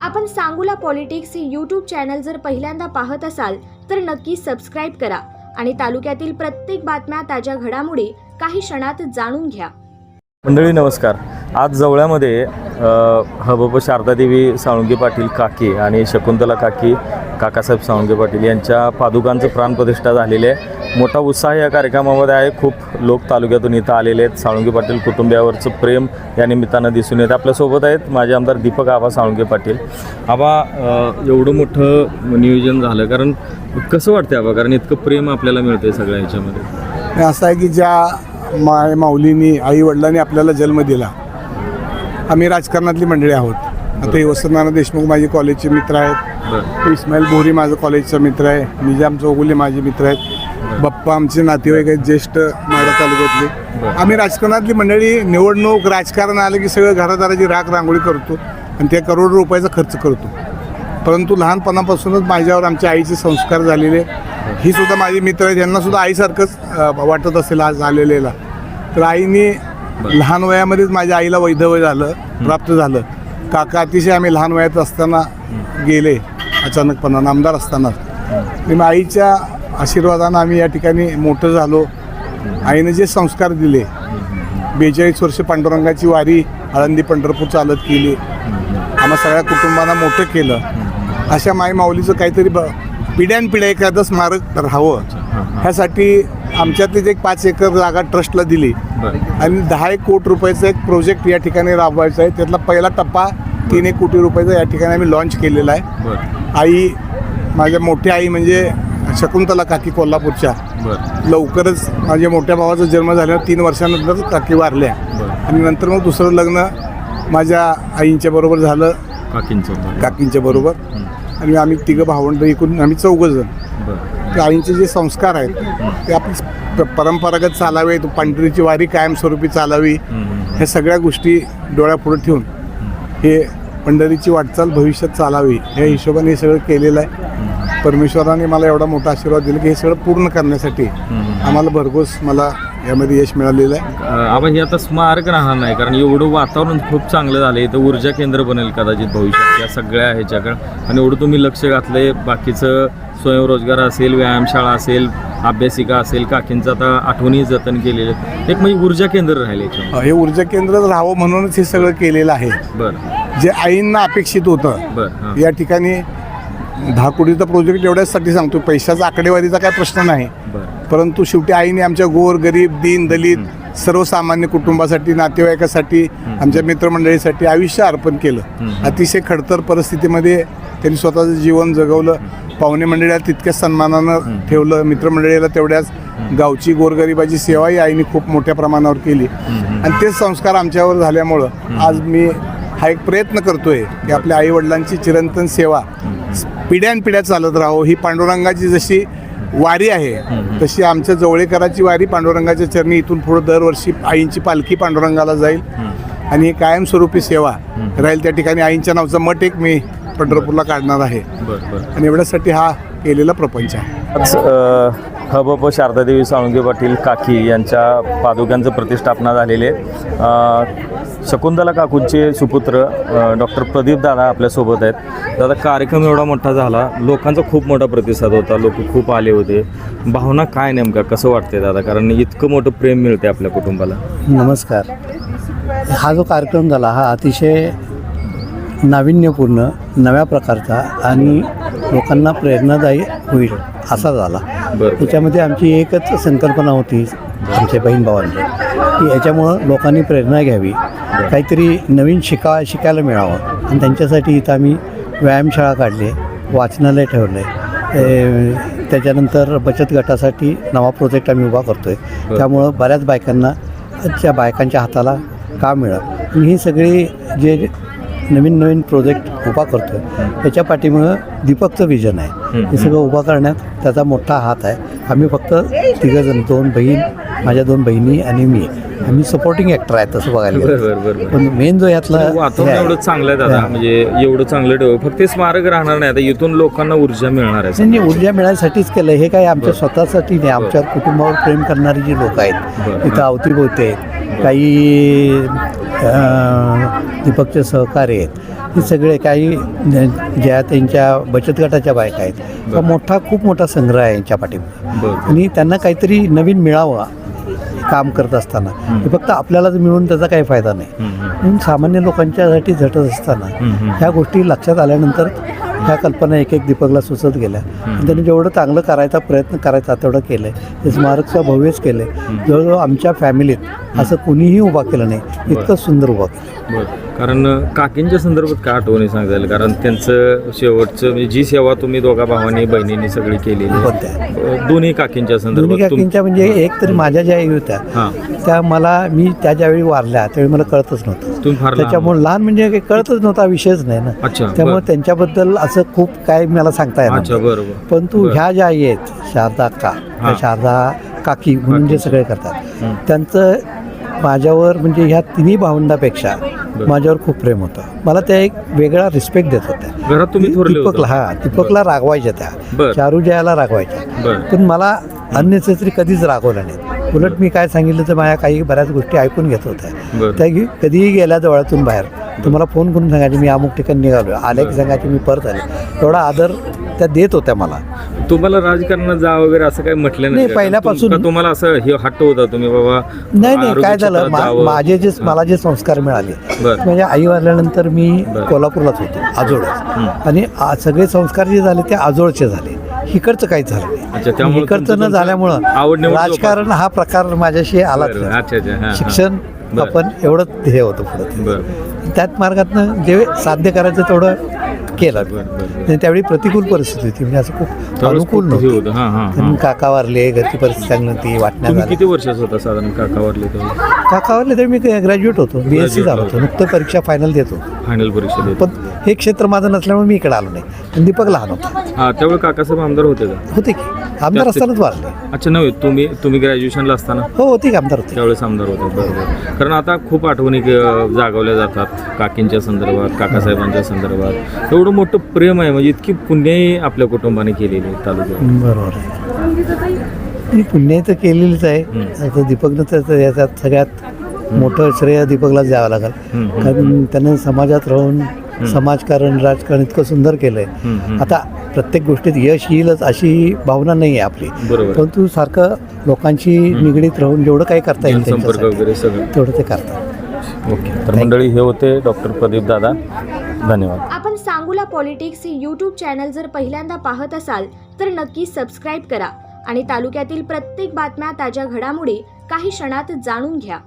आपण सांगोला पॉलिटिक्स हे YouTube channel जर पहिल्यांदा पाहत असाल तर नक्की सबस्क्राईब करा आणि तालुक्यातील प्रत्येक बातम्या, ताज्या घडामोडी काही क्षणात जाणून घ्या. मंडळी नमस्कार. आज जवळ्यामध्ये हबप शारदादेवी साळुंके पाटील काकी आणि शकुंतला काकी काकासाहेब साळुंके पाटील यांच्या पादुकांचं प्राणप्रतिष्ठा झालेली आहे. मोठा उत्साह या कार्यक्रमामध्ये आहे. खूप लोक तालुक्यातून इथं आलेले आहेत. साळुंके पाटील कुटुंबियावरचं प्रेम या निमित्तानं दिसून येतं. आपल्यासोबत आहेत माझे आमदार दीपक आबा साळुंके पाटील. आबा, एवढं मोठं नियोजन झालं, कारण कसं वाटतं आबा, कारण इतकं प्रेम आपल्याला मिळतंय सगळ्या ह्याच्यामध्ये? असं आहे की ज्या माऊलींनी आई वडिलांनी आपल्याला जन्म दिला, आम्ही राजकारणातली मंडळी आहोत. आता हे वसंतनाना देशमुख माझे कॉलेजचे मित्र आहेत, इस्माईल बोरी माझं कॉलेजचा मित्र आहे, निजाम चौगुले माझे मित्र आहेत, बाप्पा आमचे नातेवाईक आहेत ज्येष्ठ माढा तालुक्यातले. आम्ही राजकारणातली मंडळी निवडणूक राजकारण आलं की सगळं घरादाराची राख रांगोळी करतो आणि त्या करोड रुपयाचा खर्च करतो. परंतु लहानपणापासूनच माझ्यावर आमच्या आईचे संस्कार झालेले. ही सुद्धा माझी मित्र आहेत, यांना सुद्धा आईसारखंच वाटत असेल आज आलेल्याला. तर आईने लहान वयामध्येच माझ्या आईला वैधव्य झालं, प्राप्त झालं. काका अतिशय आम्ही लहान वयात असताना गेले, अचानकपणानं आमदार असताना. मग आईच्या आशीर्वादानं आम्ही या ठिकाणी मोठं झालो. आईने जे संस्कार दिले, 42 वर्ष पांडुरंगाची वारी आळंदी पंढरपूर चालत केली, आम्हा सगळ्या कुटुंबांना मोठं केलं. अशा माई माऊलीचं काहीतरी पिढ्यानपिढ्या एखादं स्मारक राहावं ह्यासाठी आमच्यातलीच एक 5 एकर जागा ट्रस्टला दिली आणि 10 कोटी रुपयाचा एक प्रोजेक्ट या ठिकाणी राबवायचा आहे. त्यातला पहिला टप्पा 3 कोटी रुपयाचा या ठिकाणी आम्ही लॉन्च केलेला आहे. आई, माझ्या मोठ्या आई म्हणजे शकुंतला काकी कोल्हापूरच्या, लवकरच माझ्या मोठ्या भावाचा जन्म झाल्यावर 3 वर्षानंतर काकी वारल्या आणि नंतर मग दुसरं लग्न माझ्या आईंच्या बरोबर झालं, काकींच्या बरोबर. आणि आम्ही 3 भावंड एकूण आम्ही 4 जण. तर आईंचे जे संस्कार आहेत ते आपली परंपरागत चालावे, पांढरीची वारी कायमस्वरूपी चालावी, ह्या सगळ्या गोष्टी डोळ्यापुढे ठेवून हे पंढरीची वाटचाल भविष्यात चालावी ह्या हिशोबाने हे सगळं केलेलं आहे. परमेश्वराने मला एवढा मोठा आशीर्वाद दिला की हे सगळं पूर्ण करण्यासाठी आम्हाला भरघोस मला यामध्ये यश मिळालेलं आहे. आपण हे आता स्मारक राहणार नाही, कारण एवढं वातावरण खूप चांगलं झालं. इथं ऊर्जा केंद्र बनेल कदाचित भविष्यात या सगळ्या ह्याच्याकडं. आणि एवढं तुम्ही लक्ष घातलंय. बाकीचं स्वयंरोजगार असेल, व्यायामशाळा असेल, अभ्यासिका असेल, काकींचं आता आठवणी जतन केलेले एक म्हणजे ऊर्जा केंद्र राहिले. हे ऊर्जा केंद्र राहावं म्हणूनच हे सगळं केलेलं आहे. जे आईंना अपेक्षित होतं. या ठिकाणी 10 कोटीचा प्रोजेक्ट एवढ्यासाठी सांगतो, पैशाचा आकडेवारीचा काय प्रश्न नाही, परंतु शेवटी आईने आमच्या गोर गरीब दीन दलित सर्वसामान्य कुटुंबासाठी, नातेवाईकासाठी, आमच्या मित्रमंडळीसाठी आयुष्य अर्पण केलं. अतिशय खडतर परिस्थितीमध्ये त्यांनी स्वतःचं जीवन जगवलं. पाहुणे मंडळीला तितक्याच सन्मानानं ठेवलं, मित्रमंडळीला तेवढ्याच. गावची गोरगरिबाची सेवाही आईने खूप मोठ्या प्रमाणावर केली आणि तेच संस्कार आमच्यावर झाल्यामुळं आज मी हा एक प्रयत्न करतोय की आपल्या आईवडिलांची चिरंतन सेवा पिढ्यानपिढ्या चालत राहावं. ही पांडुरंगाची जशी वारी आहे तशी आमच्या जवळेकराची वारी पांडुरंगाच्या चरणी इथून पुढं दरवर्षी आईंची पालखी पांडुरंगाला जाईल आणि ही कायमस्वरूपी सेवा राहील. त्या ठिकाणी आईंच्या नावचा मठ एक मी पंढरपूरला काढणार आहे आणि एवढ्यासाठी हा केलेला प्रपंच आहे. हबप शारदादेवी साळुंके पाटील काकी यांच्या पादुकांचं प्रतिष्ठापना झालेले. शकुंतला काकूंचे सुपुत्र डॉक्टर प्रदीप दादा आपल्यासोबत आहेत. दादा, कार्यक्रम एवढा मोठा झाला, लोकांचा खूप मोठा प्रतिसाद होता, लोक खूप आले होते. भावना काय नेमका, कसं वाटते दादा, कारण इतकं मोठं प्रेम मिळते आपल्या कुटुंबाला? नमस्कार. हा जो कार्यक्रम झाला हा अतिशय नाविन्यपूर्ण, नव्या प्रकारचा आणि लोकांना प्रेरणादायी होईल असा झाला. त्याच्यामध्ये आमची एकच संकल्पना होती आमच्या बहीण भावांची की याच्यामुळं लोकांनी प्रेरणा घ्यावी, काहीतरी नवीन शिकायला मिळावं. आणि त्यांच्यासाठी इथं आम्ही व्यायामशाळा काढली, वाचनालय ठेवलं आहे. त्याच्यानंतर बचत गटासाठी नवा प्रोजेक्ट आम्ही उभा करतो आहे. त्यामुळं बऱ्याच बायकांच्या हाताला काम मिळालं. आणि ही सगळी जे नवीन प्रोजेक्ट उभा करतो आहे त्याच्या पाठीमुळं दीपकचं विजन आहे. हे सगळं उभा करण्यात त्याचा मोठा हात आहे. आम्ही फक्त 3 जण, 2 बहीण, माझ्या 2 बहिणी आणि मी, आम्ही सपोर्टिंग ॲक्टर आहेत तसं बघायला. पण मेन जो यातला वातावरण एवढं चांगलं आहे दादा, म्हणजे एवढं चांगलं ठेव. फक्त स्मारक राहणार नाही, आता इथून लोकांना ऊर्जा मिळणार आहे. त्यांनी ऊर्जा मिळायसाठीच केलं हे. काय आमच्या स्वतःसाठी नाही, आमच्या कुटुंबावर प्रेम करणारी जी लोक आहेत इथं अवतीभोवती आहेत, काही दीपकचे सहकारी आहेत, हे सगळे काही ज्या त्यांच्या बचत गटाच्या बायका आहेत हा खूप मोठा संग्रह आहे यांच्या पाठीमागे. बरं. आणि त्यांना काहीतरी नवीन मिळावं काम करत असताना हे फक्त आपल्यालाच मिळून त्याचा काही फायदा नाही. म्हणून सामान्य लोकांच्यासाठी झटत असताना ह्या गोष्टी लक्षात आल्यानंतर ह्या कल्पना एक दीपकला सुचत गेल्या आणि त्यांनी जेवढं चांगलं करायचा प्रयत्न करायचा तेवढं केलं आहे. ते स्मारकचं भव्यच केलं आहे. जवळजवळ आमच्या फॅमिलीत असं कुणीही उभा केलं नाही इतकं सुंदर उभा केलं. बरं. कारण काकींच्या संदर्भात काय आठवणी सांगता येईल, कारण त्यांचं शेवटचं म्हणजे जी सेवा तुम्ही दोघा भावांनी बहिणींनी सगळी केलेली दोन्ही काकींच्या दोन्ही संदर्भात काकींच्या म्हणजे एक तरी माझ्या ज्या आई होत्या हां त्या मी त्या ज्यावेळी वारल्या त्यावेळी मला कळतच नव्हतं. तुम्ही फार त्याच्यामुळे लहान म्हणजे काही कळतच नव्हता विषयच नाही ना. अच्छा. त्यामुळे त्यांच्याबद्दल असं खूप काय मला सांगता अच्छा. येणार. बरोबर. परंतु ह्या ज्या आई आहेत शारदा शारदा काकी म्हणून जे सगळे करतात त्यांचं माझ्यावर म्हणजे ह्या तिन्ही भावंडापेक्षा माझ्यावर खूप प्रेम होतं. मला त्या एक वेगळा रिस्पेक्ट देत होत्या. घरात तुम्ही थोरले होते? दीपकला रागवायच्या त्या चारू जयाला रागवायच्या पण मला अननेसेसरी कधीच रागवलं नाही. उलट मी काय सांगितलं तर माझ्या काही बऱ्याच गोष्टी ऐकून घेत होत्या. त्या कधीही गेल्या जवळातून बाहेर तुम्हाला फोन करून सांगायचे मी अमुक ठिकाणी निघालो आले की सांगायचे मी परत आले. एवढा आदर त्या देत होत्या मला. तुम्हाला राजकारणात जा वगैरे असं काही म्हटलं नाही, पहिल्यापासून तुम्हाला असं हे हट्ट होता तुम्ही बाबा नाही काय झालं माझे जे मला जे संस्कार मिळाले म्हणजे आई वारल्यानंतर मी कोल्हापूरलाच होतो आजोळच आणि सगळे संस्कार जे झाले ते आजोळचे झाले. इकडचं काहीच झालं नाही. इकडचं न झाल्यामुळं राजकारण हा प्रकार माझ्याशी आला. शिक्षण आपण एवढं हे होतं पुढं त्याच मार्गातनं जे साध्य करायचं तेवढं केलं. त्यावेळी प्रतिकूल परिस्थिती होती म्हणजे असं खूप अनुकूल नव्हतं. काका वारले घरची परिस्थिती चांगली नव्हती वाटण्यात. किती वर्षाचा होता साधारण काका वारले? काका वारले तर मी ग्रॅज्युएट होतो BSc झालो होतो नुकतं परीक्षा फायनल देत होतो. फायनल परीक्षा देत पण हे क्षेत्र माझं नसल्यामुळे मी इकडे आलो नाही. आणि दीपक लहान होता. हां त्यावेळी काकासाहेब आमदार होते का? होते की आमदार असतानाच वारले. अच्छा. नव्हे तुम्ही ग्रॅज्युएशनला असताना? हो होते की आमदार होते त्यावेळेस आमदार होते. बरोबर. कारण आता खूप आठवणी जागवल्या जातात काकींच्या संदर्भात काकासाहेबांच्या संदर्भात. एवढं मोठं प्रेम आहे म्हणजे इतकी पुण्यही आपल्या कुटुंबाने केलेली तालुक्यात. बरोबर आहे. पुण्य तर केलेलीच आहे. आता दीपकनं तर याच्यात सगळ्यात मोठं श्रेय दीपकलाच द्यावं लागेल कारण त्यानं समाजात राहून समाजकारण राजकारण इतकं सुंदर केलंय. आता प्रत्येक गोष्टीत यश येईलच अशी भावना नाही आहे आपली. परंतु सारखं लोकांशी निगडीत राहून जेवढं काही करता येईल संपर्क वगैरे सगळं तेवढं ते करतात. ओके. तर मंडळी हे होते डॉक्टर प्रदीप दादा. धन्यवाद. आपण सांगूला पॉलिटिक्स हे यूट्यूब चॅनल जर पहिल्यांदा पाहत असाल तर नक्की सबस्क्राईब करा आणि तालुक्यातील प्रत्येक बातम्या ताज्या घडामोडी काही क्षणात जाणून घ्या.